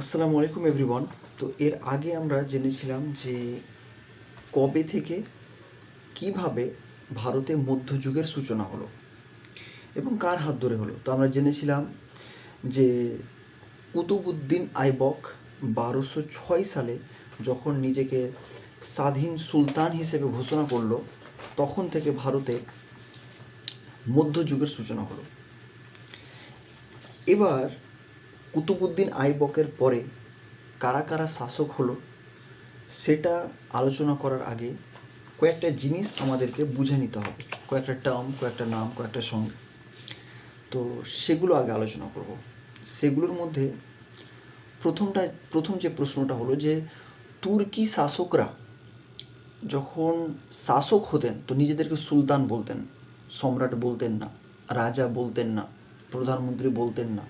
আসসালামু আলাইকুম এভরিওয়ান। তো এর আগে আমরা জেনেছিলাম যে কবে থেকে কিভাবে ভারতে মধ্যযুগের সূচনা হলো এবং কার হাত ধরে হলো। তো আমরা জেনেছিলাম যে কুতুবউদ্দিন আইবক 1206 সালে যখন নিজেকে স্বাধীন সুলতান হিসেবে ঘোষণা করলো, তখন থেকে ভারতে মধ্যযুগের সূচনা হলো। এবার কুতুবউদ্দিন আইবকের পরে কারা কারা শাসক হলো সেটা আলোচনা করার আগে কয়েকটা জিনিস আমাদেরকে বুঝে নিতে হবে, কয়েকটা টার্ম, কয়েকটা নাম, কয়েকটা সংজ্ঞা। তো সেগুলো আগে আলোচনা করব। সেগুলোর মধ্যে প্রথম যে প্রশ্নটা হলো যে তুর্কি শাসকরা যখন শাসক হতেন তো নিজেদেরকে সুলতান বলতেন, সম্রাট বলতেন না, রাজা বলতেন না, প্রধানমন্ত্রী বলতেন না,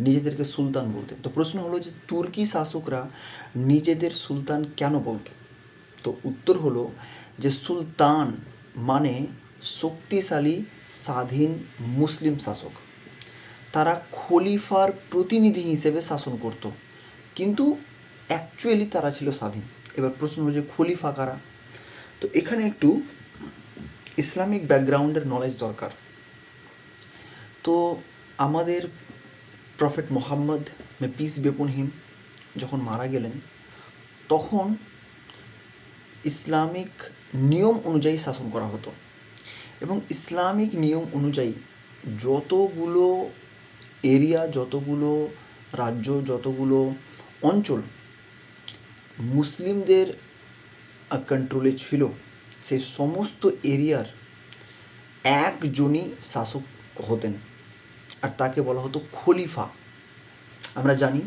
নিজেদেরকে সুলতান বলতেন। তো প্রশ্ন হলো যে তুর্কি শাসকরা নিজেদের সুলতান কেন বলতো? তো উত্তর হলো যে সুলতান মানে শক্তিশালী স্বাধীন মুসলিম শাসক। তারা খলিফার প্রতিনিধি হিসেবে শাসন করত, কিন্তু অ্যাকচুয়ালি তারা ছিল স্বাধীন। এবার প্রশ্ন হলো যে খলিফা কারা? তো এখানে একটু ইসলামিক ব্যাকগ্রাউন্ডের নলেজ দরকার। তো আমাদের prophet Mohammad may peace be upon him যখন মারা গেলেন, তখন ইসলামিক নিয়ম অনুযায়ী শাসন করা হতো এবং ইসলামিক নিয়ম অনুযায়ী যতগুলো এরিয়া, যতগুলো রাজ্য, যতগুলো অঞ্চল মুসলিমদের কন্ট্রোলে ছিল, সেই সমস্ত এরিয়ার একজনই শাসক হতেন, আর তাকে বলা হতো খলিফা। আমরা জানি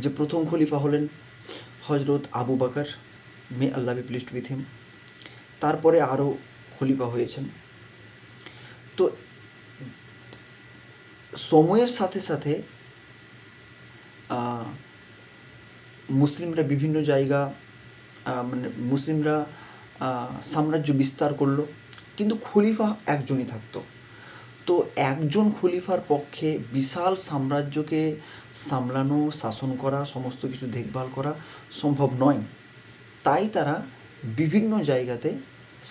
যে প্রথম খলিফা হলেন হজরত আবু বকর, মে আল্লাহ বি প্লিজড উইথ হিম। তারপরে আরও খলিফা হয়েছেন। তো সময়ের সাথে সাথে মুসলিমরা বিভিন্ন জায়গা, মানে মুসলিমরা সাম্রাজ্য বিস্তার করলো, কিন্তু খলিফা একজনই থাকতো। তো একজন খলিফার পক্ষে বিশাল সাম্রাজ্যকে সামলানো, শাসন করা, সমস্ত কিছু দেখভাল করা সম্ভব নয়। তাই তারা বিভিন্ন জায়গাতে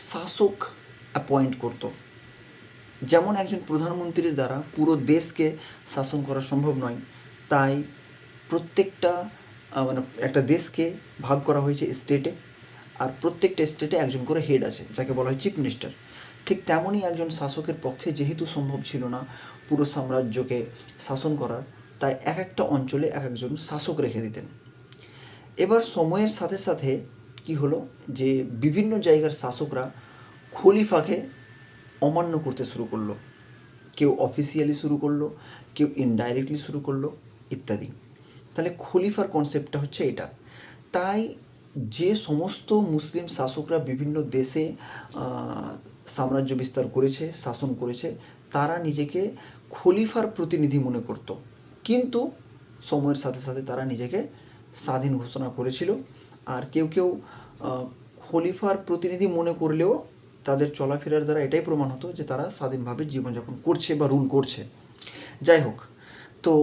শাসক অ্যাপয়েন্ট করতো। যেমন একজন প্রধানমন্ত্রীর দ্বারা পুরো দেশকে শাসন করা সম্ভব নয়, তাই প্রত্যেকটা মানে একটা দেশকে ভাগ করা হয়েছে স্টেটে, আর প্রত্যেকটা স্টেটে একজন করে হেড আছে, যাকে বলা হয় চিফ মিনিস্টার। ঠিক তেমনই একজন শাসকের পক্ষে যেহেতু সম্ভব ছিল না পুরো সাম্রাজ্যকে শাসন করার, তাই এক একটা অঞ্চলে এক একজন শাসক রেখে দিতেন। এবার সময়ের সাথে সাথে কি হলো যে বিভিন্ন জায়গার শাসকরা খলিফাকে অমান্য করতে শুরু করলো। কেউ অফিসিয়ালি শুরু করলো, কেউ ইনডাইরেক্টলি শুরু করলো, ইত্যাদি। তাহলে খলিফার কনসেপ্টটা হচ্ছে এটা। তাই যে সমস্ত মুসলিম শাসকরা বিভিন্ন দেশে সাম্রাজ্য বিস্তার করেছে, শাসন করেছে, তারা নিজেকে খলিফার প্রতিনিধি মনে করত, কিন্তু সময়ের সাথে সাথে তারা নিজেকে স্বাধীন ঘোষণা করেছিল। আর কেউ কেউ খলিফার প্রতিনিধি মনে করলেও তাদের চলাফেরার দ্বারা এটাই প্রমাণ হতো যে তারা স্বাধীনভাবে জীবনযাপন করছে বা রুল করছে। যাই হোক, তো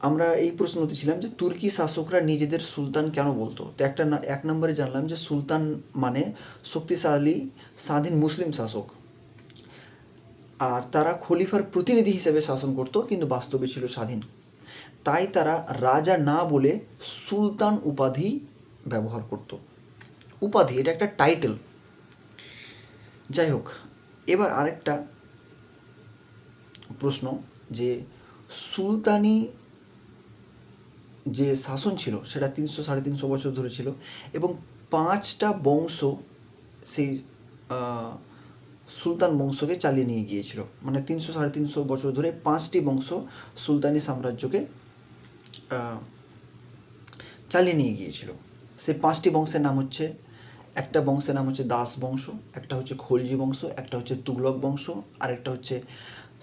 আমরা এই প্রশ্নতে ছিলাম যে তুর্কি শাসকরা নিজেদের সুলতান কেন বলতো। তো এক নম্বরে জানলাম যে সুলতান মানে শক্তিশালী স্বাধীন মুসলিম শাসক, আর তারা খলিফার প্রতিনিধি হিসেবে শাসন করতো, কিন্তু বাস্তবে ছিল স্বাধীন। তাই তারা রাজা না বলে সুলতান উপাধি ব্যবহার করত। উপাধি, এটা একটা টাইটেল। যাই হোক, এবার আরেকটা প্রশ্ন যে সুলতানি যে শাসন ছিল সেটা 300-350 বছর ধরে ছিল, এবং 5টা বংশ সেই সুলতান বংশকে চালিয়ে নিয়ে গিয়েছিল। মানে 300-350 বছর ধরে 5টি বংশ সুলতানি সাম্রাজ্যকে চালিয়ে নিয়ে গিয়েছিল। সেই 5টি বংশের নাম হচ্ছে, একটা বংশের নাম হচ্ছে দাস বংশ, একটা হচ্ছে খলজি বংশ, একটা হচ্ছে তুগলক বংশ, আর একটা হচ্ছে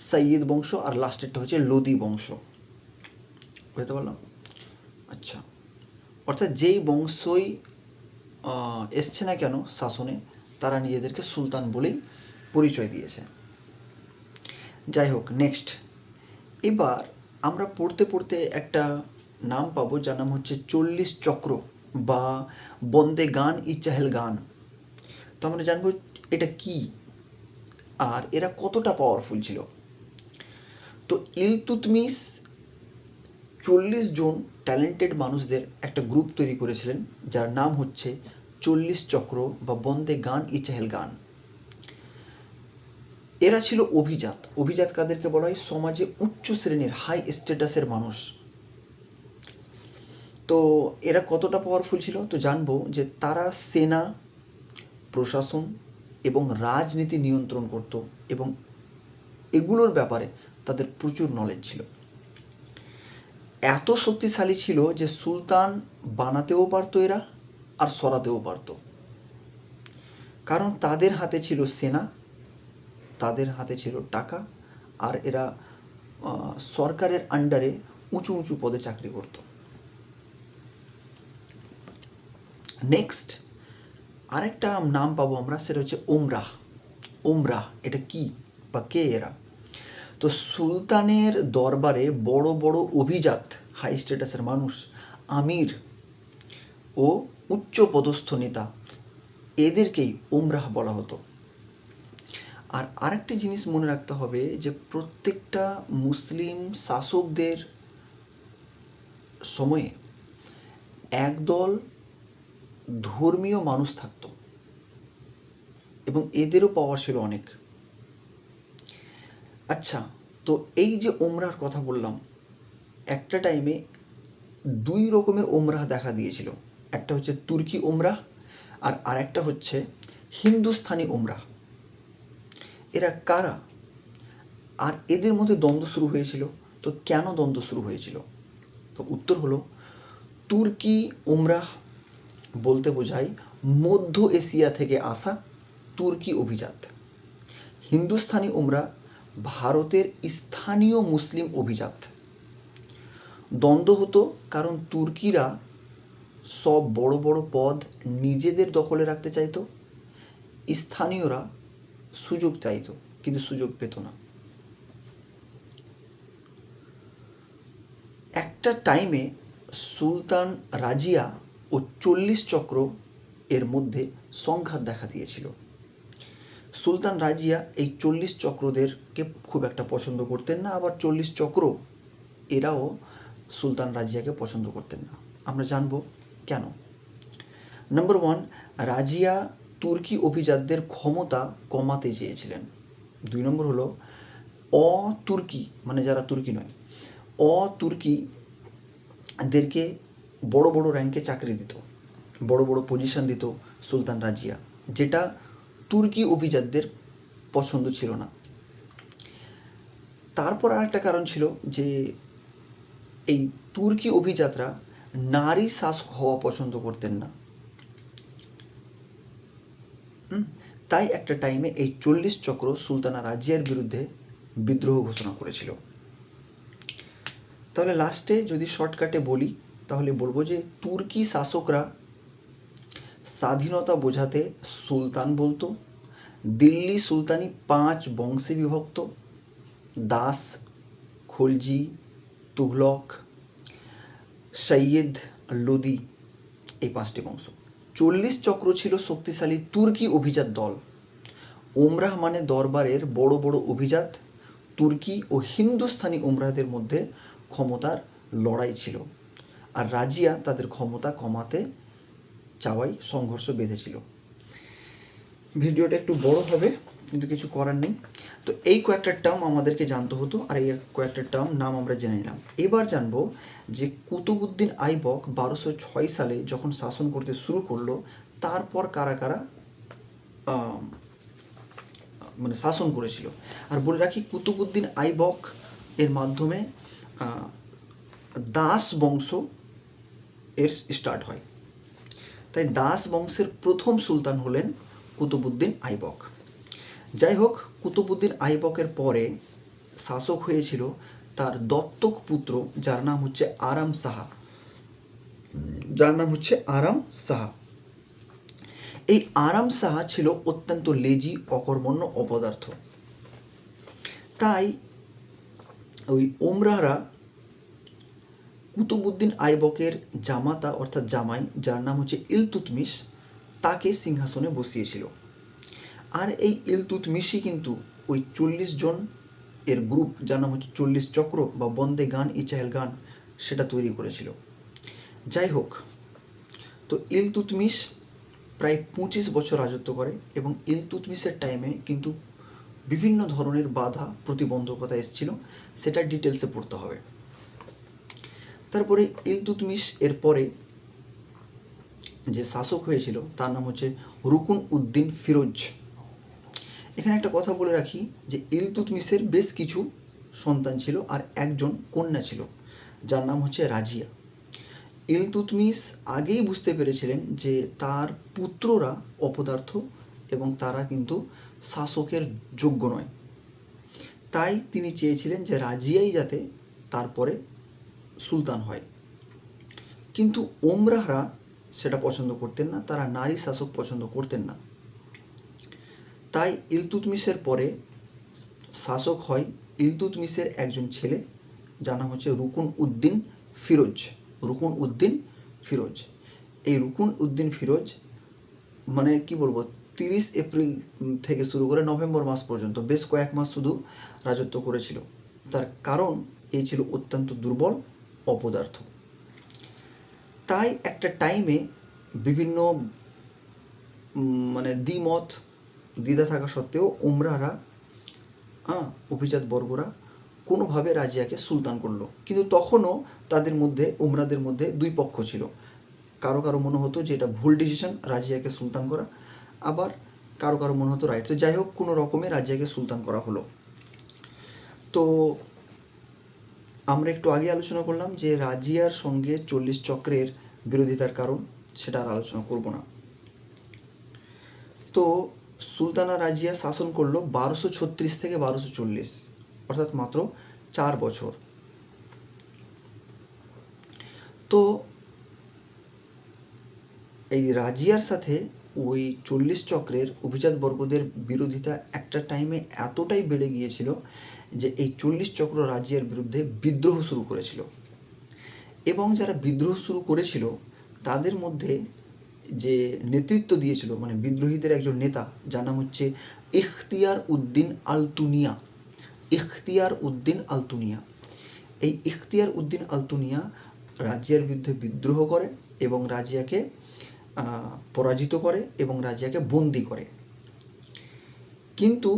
সৈয়দ বংশ, আর লাস্টেরটা হচ্ছে লোদি বংশ। বুঝতে পারলাম? আচ্ছা, অর্থাৎ যেই বংশই এসছে না কেন শাসনে, তারা নিজেদেরকে সুলতান বলেই পরিচয় দিয়েছে। যাই হোক, নেক্সট, এবার আমরা পড়তে পড়তে একটা নাম পাবো যার নাম হচ্ছে 40 চক্র বা বন্দে গান ই চাহেল গান। তো আমরা জানবো এটা কি আর এরা কতটা পাওয়ারফুল ছিল। তো ইলতুৎমিশ 40 জন ট্যালেন্টেড মানুষদের একটা গ্রুপ তৈরি করেছিলেন যার নাম হচ্ছে 40 চক্র বা বন্দে গান ই চাহেল গান। এরা ছিল অভিজাত। অভিজাত কাদেরকে বলা হয়? সমাজে উচ্চ শ্রেণীর হাই স্ট্যাটাসের মানুষ। তো এরা কতটা পাওয়ারফুল ছিল? তো জানবো যে তারা সেনা, প্রশাসন এবং রাজনীতি নিয়ন্ত্রণ করত এবং এগুলোর ব্যাপারে তাদের প্রচুর নলেজ ছিল। এত শক্তিশালী ছিল যে সুলতান বানাতেও পারতো এরা আর সরাতেও পারতো, কারণ তাদের হাতে ছিল সেনা, তাদের হাতে ছিল টাকা, আর এরা সরকারের আন্ডারে উঁচু উঁচু পদে চাকরি করত। নেক্সট আরেকটা নাম পাবো আমরা, সেটা হচ্ছে ওমরাহ। ওমরাহ এটা কি বা কে এরা? তো সুলতানের দরবারে বড় বড় অভিজাত হাই স্ট্যাটাসের মানুষ, আমির ও উচ্চ পদস্থ নেতা, এদেরকেই ওমরাহ বলা হতো। আর আরেকটি জিনিস মনে রাখতে হবে যে প্রত্যেকটা মুসলিম শাসকদের সময়ে একদল ধর্মীয় মানুষ থাকতো এবং এদেরও পাওয়ার ছিল অনেক। আচ্ছা, তো এই যে ওমরাহর কথা বললাম, একটা টাইমে দুই রকমের ওমরাহ দেখা দিয়েছিল। একটা হচ্ছে তুর্কি ওমরাহ আর আরেকটা হচ্ছে হিন্দুস্থানি ওমরাহ। এরা কারা আর এদের মধ্যে দ্বন্দ্ব শুরু হয়েছিল? তো কেন দ্বন্দ্ব শুরু হয়েছিল? তো উত্তর হলো, তুর্কি ওমরাহ বলতে বোঝায় মধ্য এশিয়া থেকে আসা তুর্কি অভিজাত। হিন্দুস্থানি ওমরাহ ভারতের স্থানীয় মুসলিম অভিজাত। দ্বন্দ্ব হতো কারণ তুর্কিরা সব বড় বড় পদ নিজেদের দখলে রাখতে চাইতো, স্থানীয়রা সুযোগ চাইতো কিন্তু সুযোগ পেত না। একটা টাইমে সুলতান রাজিয়া ও 40 চক্র এর মধ্যে সংঘাত দেখা দিয়েছিল। সুলতান রাজিয়া এই 40 চক্রদেরকে খুব একটা পছন্দ করতেন না, আবার 40 চক্র এরাও সুলতান রাজিয়াকে পছন্দ করতেন না। আমরা জানব কেন। নাম্বার 1, রাজিয়া তুর্কি অভিজাতদের ক্ষমতা কমাতে চেয়েছিলেন। 2 নম্বর হলো অতুর্কি, মানে যারা তুর্কি নয়, অতুর্কিদেরকে বড় বড় র্যাঙ্কে চাকরি দিত, বড় বড় পজিশন দিত সুলতান রাজিয়া, যেটা তুর্কি অভিজাতদের পছন্দ ছিল না। তারপর আরেকটা কারণ ছিল যে এই তুর্কি অভিজাতরা নারী শাসক হওয়া পছন্দ করতেন না। তাই একটা টাইমে এই 40 চক্র সুলতানা রাজিয়ার বিরুদ্ধে বিদ্রোহ ঘোষণা করেছিল। তাহলে লাস্টে যদি শর্টকাটে বলি তাহলে বলবো যে তুর্কি শাসকরা স্বাধীনতা বোঝাতে সুলতান বলতো। দিল্লি সুলতানি 5 বংশে বিভক্ত: দাস, খলজি, তুঘলক, সৈয়দ, লোদি, এই 5টি বংশ। 40 চক্র ছিল শক্তিশালী তুর্কি অভিজাত দল। ওমরাহ মানে দরবারের বড় বড় অভিজাত। তুর্কি ও হিন্দুস্থানি ওমরাহদের মধ্যে ক্ষমতার লড়াই ছিল, আর রাজিয়া তাদের ক্ষমতা কমাতে চাওয়ায় সংঘর্ষ বেঁধেছিল। ভিডিওটা একটু বড় হবে কিন্তু কিছু করার নেই। তো এই কয়েকটা টার্ম আমাদেরকে জানতে হতো, আর এই কয়েকটা টার্ম নাম আমরা জেনে নিলাম। এবার জানবো যে কুতুবউদ্দিন আইবক 1206 সালে যখন শাসন করতে শুরু করলো, তারপর কারা কারা মানে শাসন করেছিল। আর বলে রাখি, কুতুবউদ্দিন আইবক এর মাধ্যমে দাস বংশ এর স্টার্ট হয়। তাই দাস বংশের প্রথম সুলতান হলেন কুতুবউদ্দিন আইবক। যাই হোক, কুতুবউদ্দিন আইবকের পরে শাসক হয়েছিল তার দত্তক পুত্র, যার নাম হচ্ছে আরাম শাহ। এই আরাম শাহ ছিল অত্যন্ত লেজি, অকর্মণ্য, অপদার্থ। তাই ওই ওমরাহরা কুতুবউদ্দিন আইবকের জামাতা অর্থাৎ জামাই, যার নাম হচ্ছে ইলতুৎমিশ, তাকে সিংহাসনে বসিয়েছিল। আর এই ইলতুৎমিশই কিন্তু ওই 40 জন এর গ্রুপ, যার নাম হচ্ছে 40 চক্র বা বন্দে গান ই চাহেল গান, সেটা তৈরি করেছিল। যাই হোক, তো ইলতুৎমিশ প্রায় 25 বছর রাজত্ব করে এবং ইলতুৎমিশের টাইমে কিন্তু বিভিন্ন ধরনের বাধা প্রতিবন্ধকতা এসেছিল, সেটা ডিটেলসে পড়তে হবে। তারপরে ইলতুৎমিশ এর পরে যে শাসক হয়েছিল তার নাম হচ্ছে রুকুন উদ্দিন ফিরোজ। এখানে একটা কথা বলে রাখি যে ইলতুৎমিশের বেশ কিছু সন্তান ছিল আর একজন কন্যা ছিল, যার নাম হচ্ছে রাজিয়া। ইলতুৎমিশ আগেই বুঝতে পেরেছিলেন যে তার পুত্ররা অপদার্থ এবং তারা কিন্তু শাসকের যোগ্য নয়, তাই তিনি চেয়েছিলেন যে রাজিয়াই যাতে তারপরে সুলতান হয়। কিন্তু ওমরাহরা সেটা পছন্দ করতেন না, তারা নারী শাসক পছন্দ করতেন না। তাই ইলতুৎমিশের পরে শাসক হয় ইলতুৎমিশের একজন ছেলে, যার নাম হচ্ছে রুকুন উদ্দিন ফিরোজ। রুকুন উদ্দিন ফিরোজ, এই রুকুন উদ্দিন ফিরোজ মানে কি বলবো, 30 এপ্রিল থেকে শুরু করে নভেম্বর মাস পর্যন্ত বেশ কয়েক মাস শুধু রাজত্ব করেছিল। তার কারণ এই ছিল অত্যন্ত দুর্বল, অপদার্থ। তাই একটা টাইমে বিভিন্ন মানে দ্বিধা থাকা সত্ত্বেও উমরারা অভিজাত বর্গরা কোনোভাবে রাজিয়াকে সুলতান করলো। কিন্তু তখনও তাদের মধ্যে, উমরাদের মধ্যে দুই পক্ষ ছিল। কারো কারো মনে হতো যে এটা ভুল ডিসিশন রাজিয়াকে সুলতান করা, আবার কারো কারো মনে হতো রাইট। তো যাই হোক, কোনো রকমে রাজিয়াকে সুলতান করা হলো। তো আমরা একটু আগে আলোচনা করলাম যে রাজিয়ার সঙ্গে 40 চক্রের বিরোধিতার কারণ, সেটা আর আলোচনা করব না। তো সুলতানা রাজিয়া শাসন করলো 1236 থেকে 1240, অর্থাৎ মাত্র 4 বছর। তো এই রাজিয়ার সাথে ওই 40 চক্রের অভিজাত বর্গদের বিরোধিতা একটা টাইমে এতটাই বেড়ে গিয়েছিল যে এই 40 চক্র রাজিয়ার বিরুদ্ধে বিদ্রোহ শুরু করেছিল। এবং যারা বিদ্রোহ শুরু করেছিল তাদের মধ্যে যে নেতৃত্ব দিয়েছিল, মানে বিদ্রোহীদের একজন নেতা, যার নাম হচ্ছে ইখতিয়ার উদ্দিন আলতুনিয়া। ইখতিয়ার উদ্দিন আলতুনিয়া, এই ইখতিয়ার উদ্দিন আলতুনিয়া রাজিয়ার বিরুদ্ধে বিদ্রোহ করে এবং রাজিয়াকে পরাজিত করে এবং রাজিয়াকে বন্দি করে। কিন্তু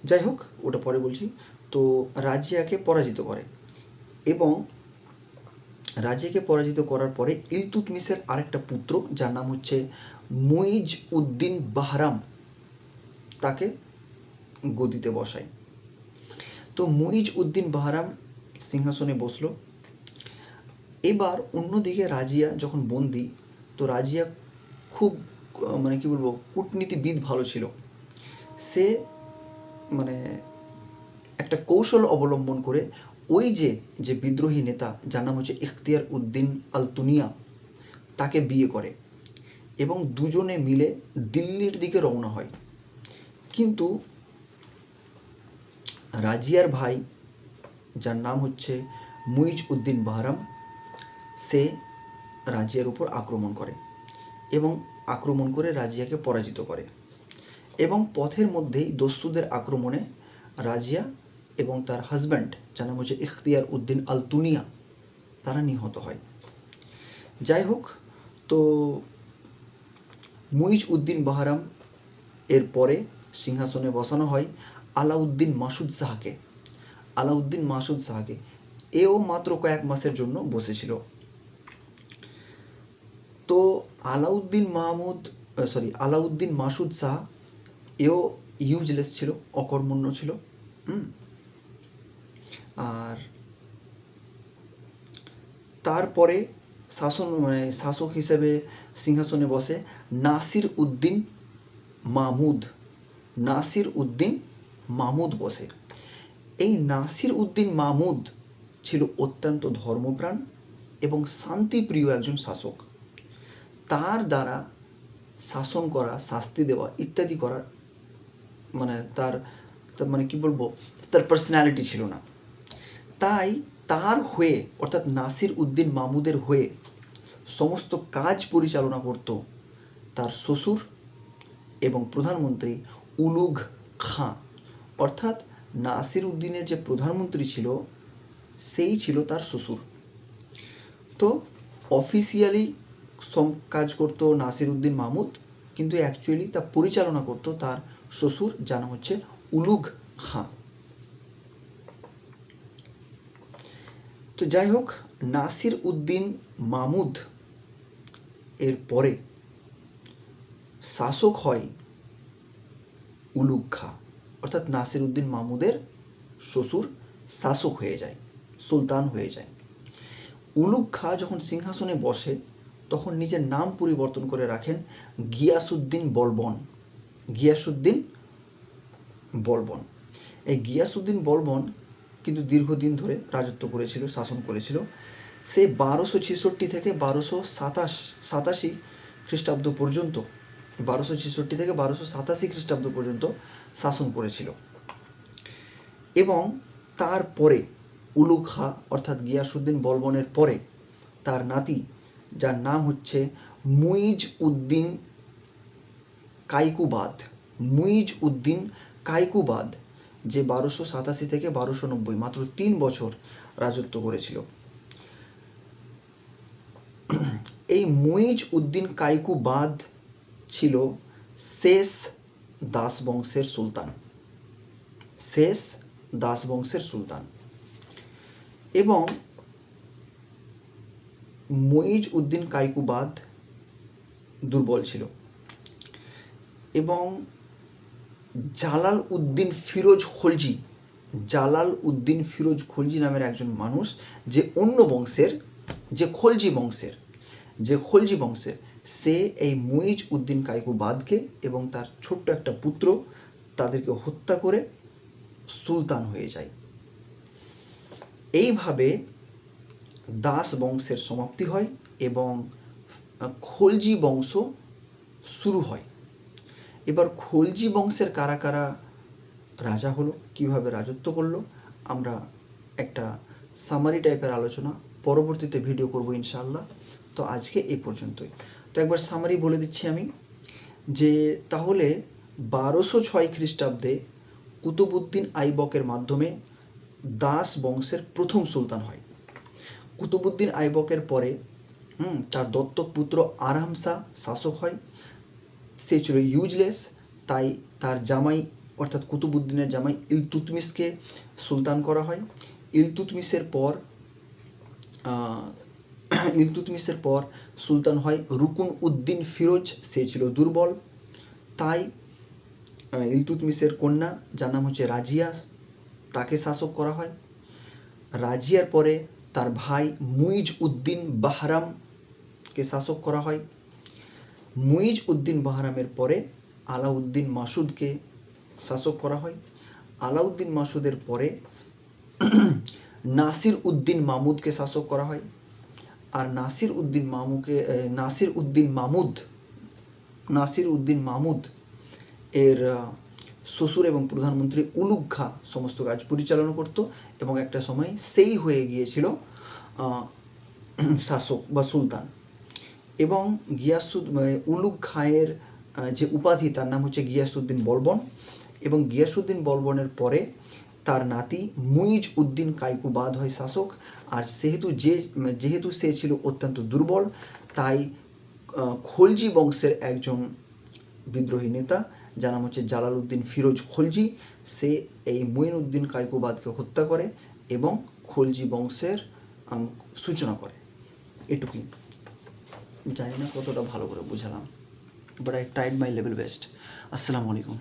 যাই হোক, ওটা পরে বলছি। তো রাজিয়াকে পরাজিত করে এবং রাজিয়াকে পরাজিত করার পরে ইলতুৎমিশের আরেকটা পুত্র, যার নাম হচ্ছে মুইজ উদ্দিন বাহরাম, তাকে গদিতে বসায়। তো মুইজ উদ্দিন বাহরাম সিংহাসনে বসলো। এবার অন্যদিকে রাজিয়া যখন বন্দি, তো রাজিয়া খুব মানে কি বলবো, কূটনীতিবিদ ভালো ছিল। সে মানে একটা কৌশল অবলম্বন করে ওই যে বিদ্রোহী নেতা, যার নাম হচ্ছে ইখতিয়ার উদ্দিন আলতুনিয়া, তাকে বিয়ে করে এবং দুজনে মিলে দিল্লির দিকে রওনা হয়। কিন্তু রাজিয়ার ভাই, যার নাম হচ্ছে মুইজ উদ্দিন বাহরাম, সে রাজিয়ার উপর আক্রমণ করে এবং আক্রমণ করে রাজিয়াকে পরাজিত করে। এবং পথের মধ্যেই দস্যুদের আক্রমণে রাজিয়া এবং তার হাজব্যান্ড, যার নাম হচ্ছে ইখতিয়ার উদ্দিন আলতুনিয়া, তারা নিহত হয়। যাই হোক, তো মুইজ উদ্দিন বাহরাম এর পরে সিংহাসনে বসানো হয় আলাউদ্দিন মাসুদ শাহকে। আলাউদ্দিন মাসুদ শাহকে, এও মাত্র কয়েক মাসের জন্য বসেছিল। তো আলাউদ্দিন মাসুদ শাহ এও ইউজলেস ছিল, অকর্মণ্য ছিল। আর তারপরে শাসক হিসেবে সিংহাসনে বসে নাসির উদ্দিন মাহমুদ বসে। এই নাসির উদ্দিন মাহমুদ ছিল অত্যন্ত ধর্মপ্রাণ এবং শান্তিপ্রিয় একজন শাসক। তার দ্বারা শাসন করা, শাস্তি দেওয়া ইত্যাদি করা, মানে তার মানে কি বলবো, তার পার্সোনালিটি ছিল না। তাই তার হয়ে অর্থাৎ নাসির উদ্দিন মাহমুদের হয়ে সমস্ত কাজ পরিচালনা করত তার শ্বশুর এবং প্রধানমন্ত্রী উলুঘ খাঁ। অর্থাৎ নাসির উদ্দিনের যে প্রধানমন্ত্রী ছিল সেই ছিল তার শ্বশুর। তো অফিসিয়ালি কাজ করতো নাসির উদ্দিন মাহমুদ, কিন্তু অ্যাকচুয়ালি তা পরিচালনা করতো তার শ্বশুর, যার নাম হচ্ছে উলুঘ খাঁ। তো যাই হোক, নাসির উদ্দিন মাহমুদ এর পরে শাসক হয় উলুঘ খাঁ, অর্থাৎ নাসির উদ্দিন মাহমুদের শ্বশুর শাসক হয়ে যায়, সুলতান হয়ে যায়। উলুঘ খাঁ যখন সিংহাসনে বসে তখন নিজের নাম পরিবর্তন করে রাখেন গিয়াসউদ্দিন বলবন। গিয়াসউদ্দিন বলবন। এই গিয়াসউদ্দিন বলবন কিন্তু দীর্ঘদিন ধরে রাজত্ব করেছিল, শাসন করেছিল। সে 1266 থেকে 1287 খ্রিস্টাব্দ পর্যন্ত 1266 থেকে 1287 খ্রিস্টাব্দ পর্যন্ত শাসন করেছিল। এবং তারপরে উলুঘ খাঁ অর্থাৎ গিয়াসউদ্দিন বলবনের পরে তার নাতি, যার নাম হচ্ছে মুইজ উদ্দিন কাইকুবাদ, মুইজ উদ্দিন কাইকুবাদ, যে 1287 থেকে 1290 মাত্র 3 বছর রাজত্ব করেছিল। এই মুইজ উদ্দিন কাইকুবাদ ছিল শেষ দাস বংশের সুলতান, শেষ দাস বংশের সুলতান। এবং মুইজ উদ্দিন কাইকুবাদ দুর্বল ছিল এবং জালাল উদ্দিন ফিরোজ খলজি, জালাল উদ্দিন ফিরোজ খলজি নামের একজন মানুষ, যে অন্য বংশের, যে খলজি বংশের, সে এই মুইজ উদ্দিন কাইকুবাদকে এবং তার ছোট্ট একটা পুত্র তাদেরকে হত্যা করে সুলতান হয়ে যায়। এইভাবে দাস বংশের সমাপ্তি হয় এবং খলজি বংশ শুরু হয়। এবার খলজি বংশের কারা কারা রাজা হলো, কিভাবে রাজত্ব করলো, আমরা একটা সামারি টাইপের আলোচনা পরবর্তীতে ভিডিও করব ইনশাআল্লাহ। তো আজকে এই পর্যন্তই। তো একবার সামারি বলে দিচ্ছি আমি, যে তাহলে 1206 খ্রিস্টাব্দে কুতুবউদ্দিন আইবকের মাধ্যমে দাস বংশের প্রথম সুলতান হয়। কুতুবউদ্দিন আইবকের পরে তার দত্তক পুত্র আরহাম শাহ শাসক হয়। সে ছিল ইউজলেস, তাই তার জামাই অর্থাৎ কুতুবউদ্দিনের জামাই ইলতুৎমিশকে সুলতান করা হয়। ইলতুৎমিশের পর সুলতান হয় রুকুন উদ্দিন ফিরোজ, সে ছিল দুর্বল, তাই ইলতুৎমিশের কন্যা, যার নাম হচ্ছে রাজিয়া, তাকে শাসক করা হয়। রাজিয়ার পরে তার ভাই মুইজ উদ্দিন বাহরামকে শাসক করা হয়। মুইজ উদ্দিন বাহরামের পরে আলাউদ্দিন মাসুদকে শাসক করা হয়। আলাউদ্দিন মাসুদের পরে নাসির উদ্দিন মাহমুদকে শাসক করা হয়। আর নাসির উদ্দিন মাহমুদ এর শ্বশুর এবং প্রধানমন্ত্রী উলুঘ খাঁ সমস্ত কাজ পরিচালনা করত এবং একটা সময় সেই হয়ে গিয়েছিল শাসক বা সুলতান। এবং উলুঘ খাঁয়ের যে উপাধি, তার নাম হচ্ছে গিয়াসউদ্দিন বলবন। এবং গিয়াসউদ্দিন বলবনের পরে তার নাতি মুইজ উদ্দিন কাইকুবাদ হয় শাসক। আর যেহেতু সে ছিল অত্যন্ত দুর্বল, তাই খলজি বংশের একজন বিদ্রোহী নেতা, যার নাম হচ্ছে জালাল উদ্দিন ফিরোজ খলজি, সে এই মুইন উদ্দিন কাইকুবাদকে হত্যা করে এবং খলজি বংশের সূচনা করে। এটুকুই, জানি না কতটা ভালো করে বুঝালাম, but I tried my level best. আসসালামু আলাইকুম।